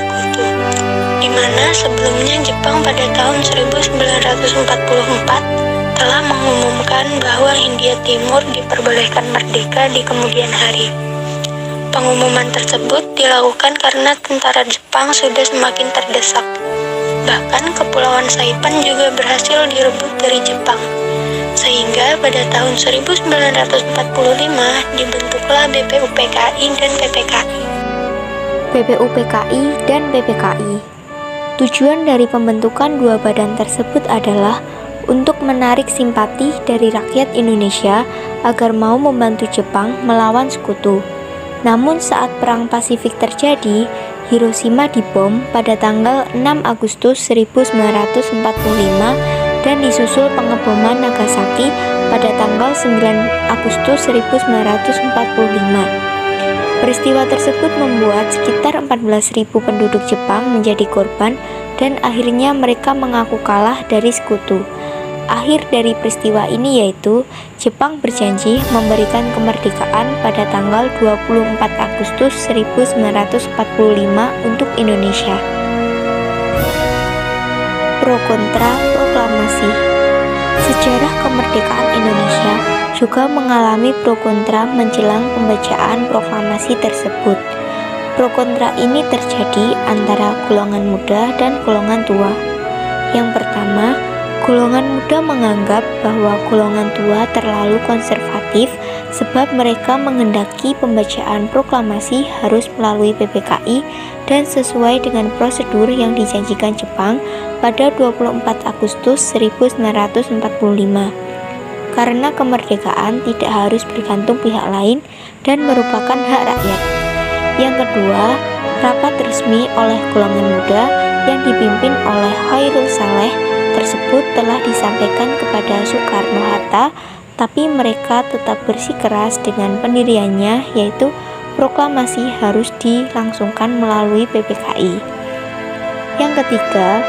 sekutu, di mana sebelumnya Jepang pada tahun 1944 telah mengumumkan bahwa Hindia Timur diperbolehkan merdeka di kemudian hari. Pengumuman tersebut dilakukan karena tentara Jepang sudah semakin terdesak. Bahkan Kepulauan Saipan juga berhasil direbut dari Jepang. Sehingga pada tahun 1945 dibentuklah BPUPKI dan PPKI. BPUPKI dan PPKI. Tujuan dari pembentukan dua badan tersebut adalah untuk menarik simpati dari rakyat Indonesia agar mau membantu Jepang melawan sekutu. Namun saat Perang Pasifik terjadi, Hiroshima dibom pada tanggal 6 Agustus 1945 dan disusul pengeboman Nagasaki pada tanggal 9 Agustus 1945. Peristiwa tersebut membuat sekitar 14.000 penduduk Jepang menjadi korban dan akhirnya mereka mengaku kalah dari sekutu. Akhir dari peristiwa ini yaitu Jepang berjanji memberikan kemerdekaan pada tanggal 24 Agustus 1945 untuk Indonesia. Pro kontra proklamasi. Sejarah kemerdekaan Indonesia juga mengalami pro kontra menjelang pembacaan proklamasi tersebut. Pro kontra ini terjadi antara golongan muda dan golongan tua. Yang pertama, golongan muda menganggap bahwa golongan tua terlalu konservatif sebab mereka menghendaki pembacaan proklamasi harus melalui PPKI dan sesuai dengan prosedur yang dijanjikan Jepang pada 24 Agustus 1945. Karena kemerdekaan tidak harus bergantung pihak lain dan merupakan hak rakyat. Yang kedua, rapat resmi oleh golongan muda yang dipimpin oleh Khairul Saleh tersebut telah disampaikan kepada Soekarno-Hatta, tapi mereka tetap bersikeras dengan pendiriannya, yaitu proklamasi harus dilangsungkan melalui PPKI. Yang ketiga,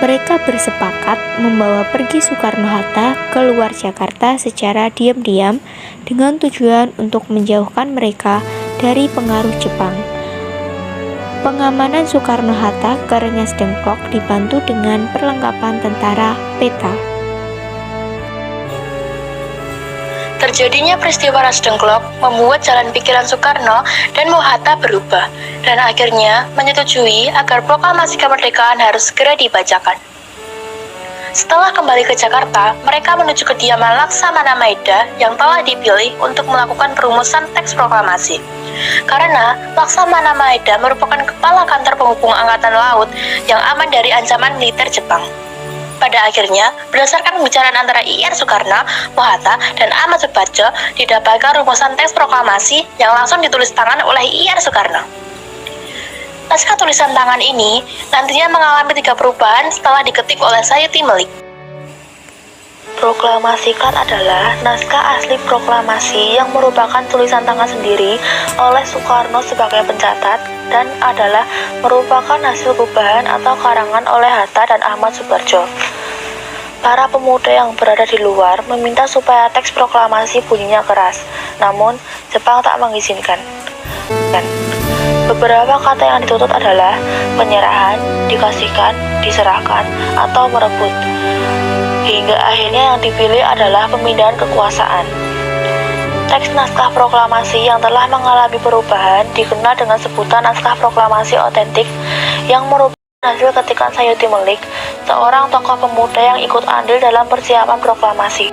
mereka bersepakat membawa pergi Soekarno-Hatta ke luar Jakarta secara diam-diam dengan tujuan untuk menjauhkan mereka dari pengaruh Jepang. Pengamanan Soekarno-Hatta ke Rengas Dengklok dibantu dengan perlengkapan tentara peta. Terjadinya peristiwa Rengas Dengklok membuat jalan pikiran Soekarno dan Hatta berubah, dan akhirnya menyetujui agar proklamasi kemerdekaan harus segera dibacakan. Setelah kembali ke Jakarta, mereka menuju kediaman Laksamana Maeda yang telah dipilih untuk melakukan perumusan teks proklamasi. Karena Laksamana Maeda merupakan kepala kantor penghubung Angkatan Laut yang aman dari ancaman militer Jepang. Pada akhirnya, berdasarkan pembicaraan antara I.R. Soekarno, Hatta, dan Ahmad Subarjo, didapatkan rumusan teks proklamasi yang langsung ditulis tangan oleh I.R. Soekarno. Naskah tulisan tangan ini nantinya mengalami 3 perubahan setelah diketik oleh Sayuti Melik. Proklamasikan adalah naskah asli proklamasi yang merupakan tulisan tangan sendiri oleh Soekarno sebagai pencatat dan adalah merupakan hasil perubahan atau karangan oleh Hatta dan Ahmad Subarjo. Para pemuda yang berada di luar meminta supaya teks proklamasi bunyinya keras, namun Jepang tak mengizinkan. Beberapa kata yang dituntut adalah penyerahan, dikasihkan, diserahkan, atau merebut. Hingga akhirnya yang dipilih adalah pemindahan kekuasaan. Teks naskah proklamasi yang telah mengalami perubahan dikenal dengan sebutan naskah proklamasi otentik yang merupakan hasil ketikan Sayuti Melik, seorang tokoh pemuda yang ikut andil dalam persiapan proklamasi.